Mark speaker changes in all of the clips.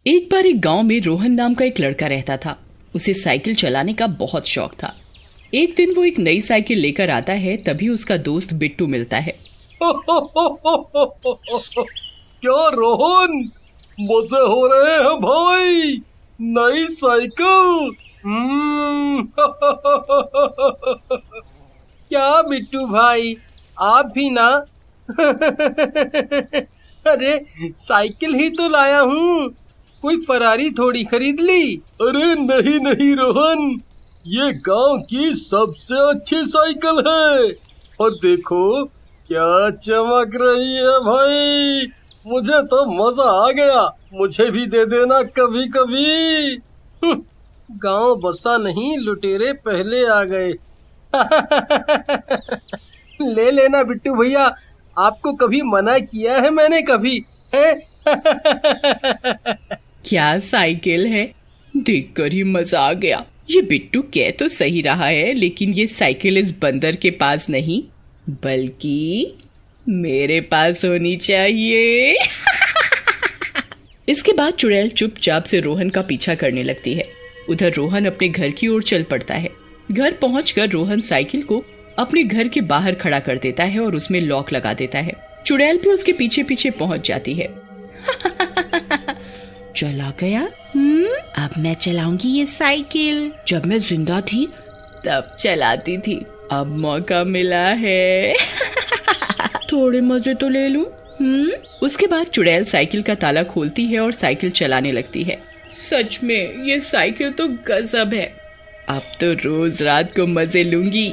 Speaker 1: एक बार एक गांव में रोहन नाम का एक लड़का रहता था। उसे साइकिल चलाने का बहुत शौक था। एक दिन वो एक नई साइकिल लेकर आता है, तभी उसका दोस्त बिट्टू मिलता है।
Speaker 2: क्या रोहन, मजे हो रहे हैं भाई, नई साइकिल। क्या बिट्टू भाई, आप भी ना। अरे साइकिल ही तो लाया हूँ, कोई फरारी थोड़ी खरीद ली। अरे नहीं नहीं रोहन, ये गांव की सबसे अच्छी साइकिल है। और देखो क्या चमक रही है भाई, मुझे तो मजा आ गया। मुझे भी दे देना कभी कभी। गांव बसा नहीं, लुटेरे पहले आ गए। ले लेना बिट्टू भैया, आपको कभी मना किया है मैंने कभी है?
Speaker 1: क्या साइकिल है, देखकर ही मजा आ गया। ये बिट्टू कह तो सही रहा है, लेकिन ये साइकिल इस बंदर के पास नहीं बल्कि मेरे पास होनी चाहिए। इसके बाद चुड़ैल चुपचाप से रोहन का पीछा करने लगती है। उधर रोहन अपने घर की ओर चल पड़ता है। घर पहुंचकर रोहन साइकिल को अपने घर के बाहर खड़ा कर देता है और उसमें लॉक लगा देता है। चुड़ैल भी उसके पीछे पीछे पहुंच जाती है। चला गया। अब मैं चलाऊंगी ये साइकिल। जब मैं जिंदा थी तब चलाती थी, अब मौका मिला है। थोड़े मजे तो ले लूं। उसके बाद चुड़ैल साइकिल का ताला खोलती है और साइकिल चलाने लगती है। सच में ये साइकिल तो गजब है, अब तो रोज रात को मजे लूंगी।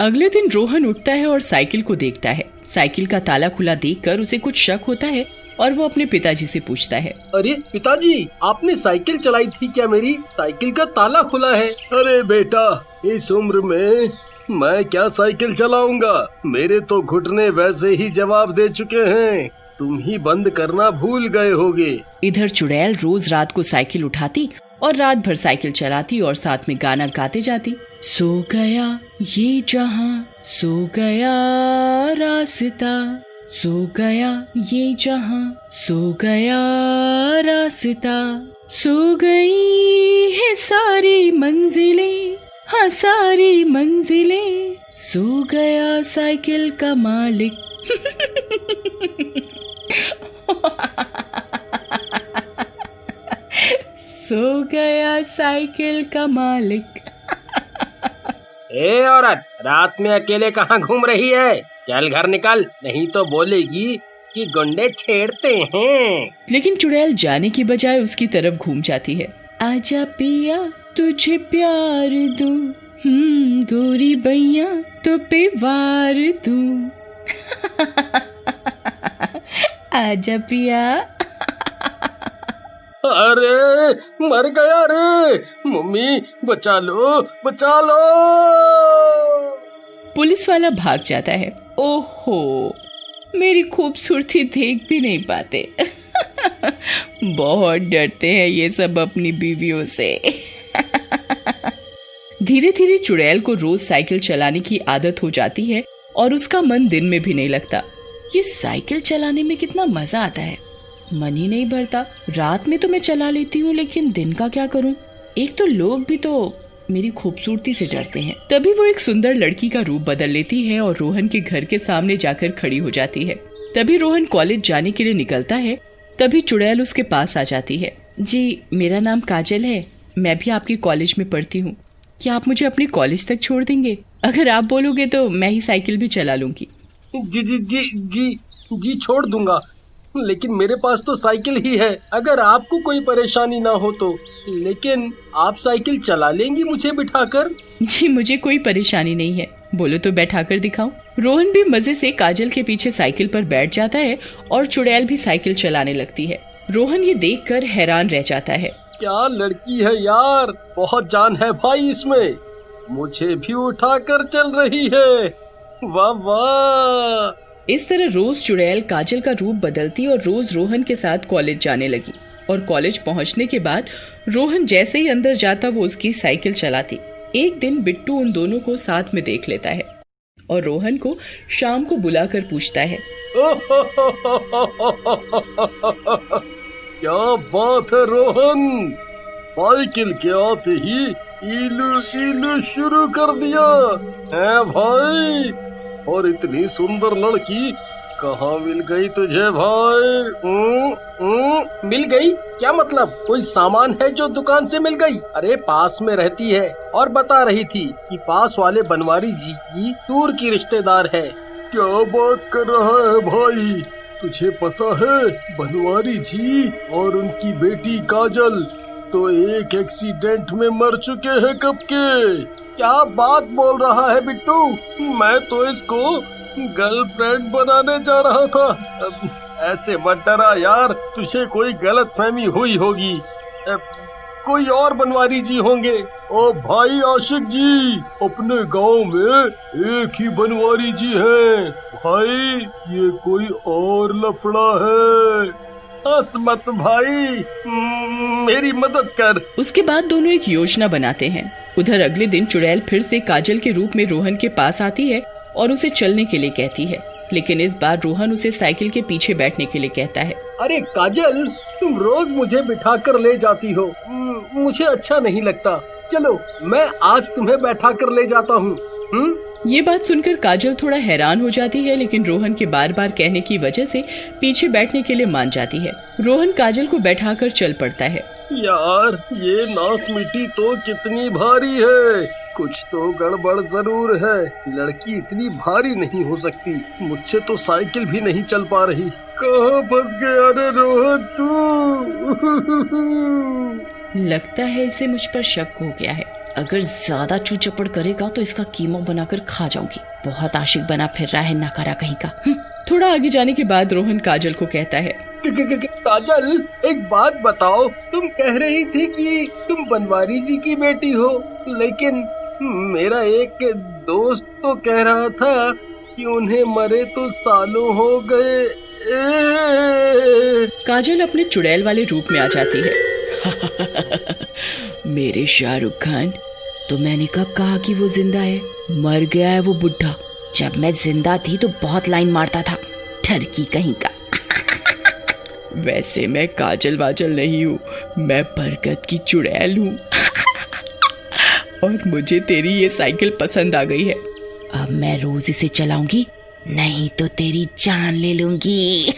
Speaker 1: अगले दिन रोहन उठता है और साइकिल को देखता है। साइकिल का ताला खुला देखकर उसे कुछ शक होता है और वो अपने पिताजी से पूछता है,
Speaker 2: अरे पिताजी, आपने साइकिल चलाई थी क्या? मेरी साइकिल का ताला खुला है। अरे बेटा, इस उम्र में मैं क्या साइकिल चलाऊंगा, मेरे तो घुटने वैसे ही जवाब दे चुके हैं, तुम ही बंद करना भूल गए होगे।
Speaker 1: इधर चुड़ैल रोज रात को साइकिल उठाती और रात भर साइकिल चलाती और साथ में गाना गाते जाती। सो गया ये जहां, सो गया रास्ता, सो गया ये जहां, सो गया रास्ता, सो गई है सारी मंजिलें, हाँ सारी मंजिलें, सो गया साइकिल का मालिक। सो गया साइकिल का मालिक।
Speaker 2: ए औरत, रात में अकेले कहाँ घूम रही है? चल घर निकल, नहीं तो बोलेगी कि गुंडे छेड़ते हैं।
Speaker 1: लेकिन चुड़ैल जाने की बजाय उसकी तरफ घूम जाती है। आजा पिया तुझे प्यार दूं, गोरी बैया तो पे वार दूं। आजा पिया।
Speaker 2: अरे मर गया रे, मम्मी बचा लो बचा लो।
Speaker 1: पुलिस वाला भाग जाता है। ओहो, मेरी खूबसूरती देख भी नहीं पाते। बहुत डरते हैं ये सब अपनी बीवियों से। धीरे धीरे चुड़ैल को रोज साइकिल चलाने की आदत हो जाती है और उसका मन दिन में भी नहीं लगता। ये साइकिल चलाने में कितना मजा आता है, मन ही नहीं भरता। रात में तो मैं चला लेती हूँ, लेकिन दिन का क्या करूँ? एक तो लोग भी तो मेरी खूबसूरती से डरते हैं। तभी वो एक सुंदर लड़की का रूप बदल लेती है और रोहन के घर के सामने जाकर खड़ी हो जाती है। तभी रोहन कॉलेज जाने के लिए निकलता है। तभी चुड़ैल उसके पास आ जाती है। जी, मेरा नाम काजल है, मैं भी आपके कॉलेज में पढ़ती हूँ। क्या आप मुझे अपने कॉलेज तक छोड़ देंगे? अगर आप बोलोगे तो मैं ही साइकिल भी चला लूंगी।
Speaker 2: जी जी जी जी जी छोड़ दूंगा, लेकिन मेरे पास तो साइकिल ही है, अगर आपको कोई परेशानी ना हो तो। लेकिन आप साइकिल चला लेंगी मुझे बिठाकर?
Speaker 1: जी, मुझे कोई परेशानी नहीं है, बोलो तो बैठाकर दिखाऊं। रोहन भी मजे से काजल के पीछे साइकिल पर बैठ जाता है और चुड़ैल भी साइकिल चलाने लगती है। रोहन ये देखकर हैरान रह जाता है।
Speaker 2: क्या लड़की है यार, बहुत जान है भाई इसमें, मुझे भी उठाकर चल रही है, वाह वाह।
Speaker 1: इस तरह रोज चुड़ैल काजल का रूप बदलती और रोज रोहन के साथ कॉलेज जाने लगी। और कॉलेज पहुंचने के बाद रोहन जैसे ही अंदर जाता वो उसकी साइकिल चलाती। एक दिन बिट्टू उन दोनों को साथ में देख लेता है और रोहन को शाम को बुलाकर पूछता है,
Speaker 2: क्या बात है रोहन, साइकिल के आते ही इलू इलू शुरू कर दिया है भाई। और इतनी सुंदर लड़की कहाँ मिल गई तुझे भाई? मिल गई क्या मतलब? कोई सामान है जो दुकान से मिल गई? अरे पास में रहती है और बता रही थी कि पास वाले बनवारी जी की दूर की रिश्तेदार है। क्या बात कर रहा है भाई? तुझे पता है बनवारी जी और उनकी बेटी काजल तो एक एक्सीडेंट में मर चुके हैं कब के। क्या बात बोल रहा है बिट्टू? मैं तो इसको गर्लफ्रेंड बनाने जा रहा था। ऐसे मत डरा यार, तुझे कोई गलतफहमी हुई होगी। कोई और बनवारी जी होंगे। ओ भाई आशिक जी, अपने गांव में एक ही बनवारी जी हैं भाई, ये कोई और लफड़ा है। हंस मत भाई, मेरी मदद कर।
Speaker 1: उसके बाद दोनों एक योजना बनाते हैं। उधर अगले दिन चुड़ैल फिर से काजल के रूप में रोहन के पास आती है और उसे चलने के लिए कहती है, लेकिन इस बार रोहन उसे साइकिल के पीछे बैठने के लिए कहता है।
Speaker 2: अरे काजल, तुम रोज मुझे बिठा कर ले जाती हो, मुझे अच्छा नहीं लगता। चलो मैं आज तुम्हें बैठा कर ले जाता हूँ।
Speaker 1: ये बात सुनकर काजल थोड़ा हैरान हो जाती है, लेकिन रोहन के बार बार कहने की वजह से पीछे बैठने के लिए मान जाती है। रोहन काजल को बैठाकर चल पड़ता है।
Speaker 2: यार ये नास मिट्टी तो कितनी भारी है, कुछ तो गड़बड़ जरूर है। लड़की इतनी भारी नहीं हो सकती, मुझसे तो साइकिल भी नहीं चल पा रही। कहाँ फंस गया रे रोहन तू?
Speaker 1: लगता है इसे मुझ पर शक हो गया है। अगर ज्यादा चूचपड़ करेगा तो इसका कीमा बनाकर खा जाऊंगी। बहुत आशिक बना फिर रहा है नकारा कहीं का। थोड़ा आगे जाने के बाद रोहन काजल को कहता है,
Speaker 2: काजल एक बात बताओ, तुम कह रही थी कि तुम बनवारी जी की बेटी हो, लेकिन मेरा एक दोस्त तो कह रहा था कि उन्हें मरे तो सालों हो गए।
Speaker 1: काजल अपने चुड़ैल वाले रूप में आ जाती है। मेरे शाहरुख खान, तो मैंने कब कहा कि वो जिंदा है? मर गया है वो बुढ़ा। जब मैं जिंदा थी तो बहुत लाइन मारता था, ठरकी कहीं का। वैसे मैं काजल वाजल नहीं हूँ, मैं बरगद की चुड़ैल हूँ। और मुझे तेरी ये साइकिल पसंद आ गई है। अब मैं रोज इसे चलाऊंगी, नहीं तो तेरी जान ले लूंगी।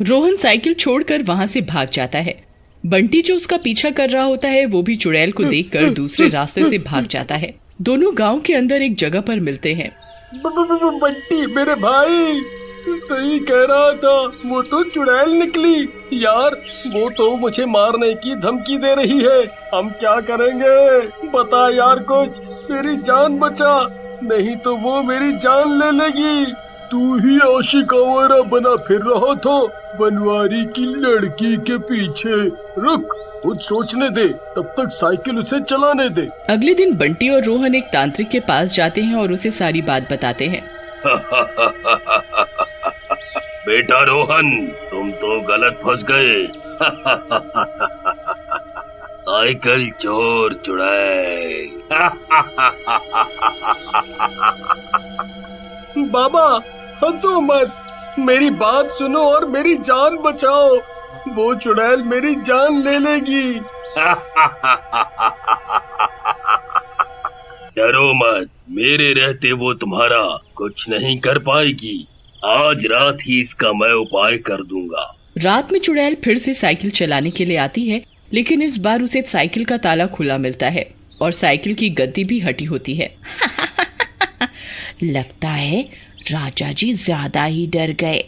Speaker 1: रोहन साइकिल छोड़कर वहाँ से भाग जाता है। बंटी जो उसका पीछा कर रहा होता है वो भी चुड़ैल को देखकर दूसरे रास्ते से भाग जाता है। दोनों गांव के अंदर एक जगह पर मिलते हैं।
Speaker 2: बंटी मेरे भाई, तू सही कह रहा था, वो तो चुड़ैल निकली। यार वो तो मुझे मारने की धमकी दे रही है। हम क्या करेंगे बता यार, कुछ मेरी जान बचा, नहीं तो वो मेरी जान ले लेगी। तू ही आशिक आवारा बना फिर रहा था बनवारी की लड़की के पीछे। रुक, कुछ सोचने दे, तब तक साइकिल उसे चलाने दे।
Speaker 1: अगले दिन बंटी और रोहन एक तांत्रिक के पास जाते हैं और उसे सारी बात बताते हैं।
Speaker 3: बेटा रोहन, तुम तो गलत फंस गए। साइकिल चोर चुड़ैल।
Speaker 2: बाबा हंसो मत, मेरी बात सुनो और मेरी जान बचाओ। वो चुड़ैल मेरी जान ले लेगी।
Speaker 3: डरो मत, मेरे रहते वो तुम्हारा कुछ नहीं कर पाएगी। आज रात ही इसका मैं उपाय कर दूंगा।
Speaker 1: रात में चुड़ैल फिर से साइकिल चलाने के लिए आती है, लेकिन इस बार उसे साइकिल का ताला खुला मिलता है और साइकिल की गद्दी भी हटी होती है। लगता है राजा जी ज्यादा ही डर गए।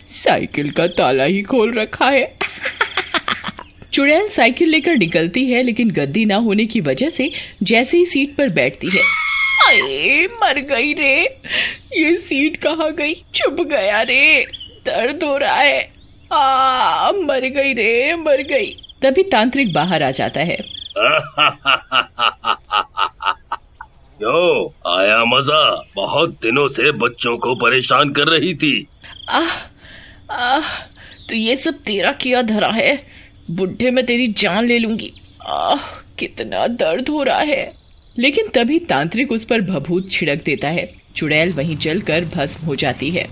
Speaker 1: साइकिल का ताला ही खोल रखा है। चुड़ैल साइकिल लेकर निकलती है, लेकिन गद्दी ना होने की वजह से जैसे ही सीट पर बैठती है, अरे मर गई रे, ये सीट कहाँ गई? चुभ गया रे, दर्द हो रहा है, मर गई रे, मर गई। तभी तांत्रिक बाहर आ जाता है।
Speaker 3: क्यों आया मजा? बहुत दिनों से बच्चों को परेशान कर रही थी।
Speaker 1: तो ये सब तेरा किया धरा है। बुढ़े मैं तेरी जान ले लूंगी। कितना दर्द हो रहा है। लेकिन तभी तांत्रिक उस पर भभूत छिड़क देता है चुड़ैल वहीं जलकर भस्म हो जाती है।